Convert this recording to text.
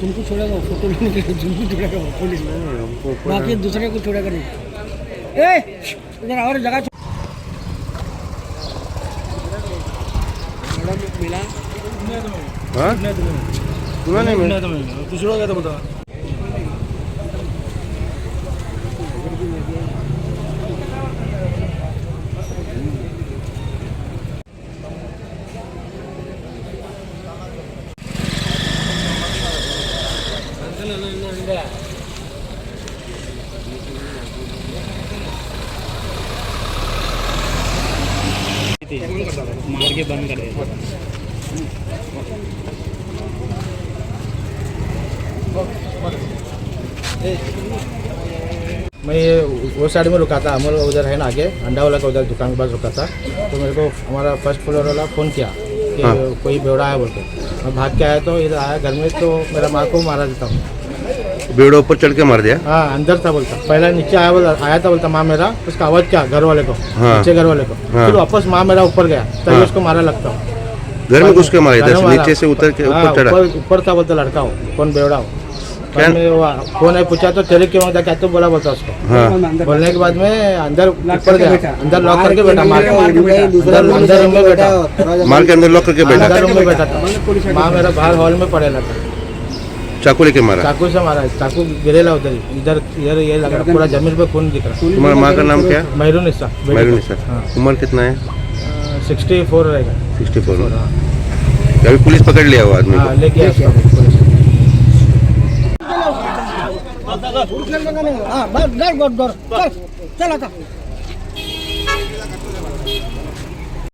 तुमको छोड़ेगा फोटो लेने के लिए, तुमको छोड़ेगा पुलिस, बाकी दूसरे को छोड़ेगा नहीं। ए इधर और जगह मिला हाँ तुला नाही मिळत तू छोड़ गया तो बता। मार के बंद कर दे। मैं ये वो साइड में रुका था, अमल उधर है ना आगे अंडा वाला का उधर दुकान के पास रुका था। तो मेरे को हमारा फर्स्ट फ्लोर वाला फ़ोन किया कि कोई बेवड़ा है बोल के। मैं भाग के आया तो इधर आया घर में, तो मेरा माँ को मारा देता हूँ। बेवड़ा ऊपर चढ़ के मार दिया? हाँ अंदर था बोलता, पहले नीचे आया था बोलता माँ मेरा, उसका आवाज़ क्या घर वाले को, नीचे घर वाले को। फिर वापस माँ मेरा ऊपर गया, तभी उसको मारा लगता हूँ। घर में घुस के मारा? नीचे से उतर के ऊपर चढ़ा? ऊपर था बोलता लड़का हो, कौन बेवड़ा हो। फोन है पूछा तो तेरे क्यों होता क्या तो बोला बोलता उसको। बोलने के बाद में अंदर ऊपर गया, अंदर लॉक करके बैठा, अंदर रूम में बैठा, मार के अंदर लॉक करके बैठा? अंदर रूम में बैठा था। माँ मेरा बाहर हॉल में पड़ेला था, चाकू लेके मारा? चाकू से मारा, चाकू गिरेला उधर ही, इधर इधर ये लगा, पूरा जमीन पे खून दिख रहा। तुम्हारा माँ का नाम क्या? मेहरुनिसा। मेहरुनिसा। उम्र कितना है? 64 रहेगा। 64। अभी पुलिस पकड़ लिया वो आदमी को? लेके आया पुलिस। हाँ बस चल आता।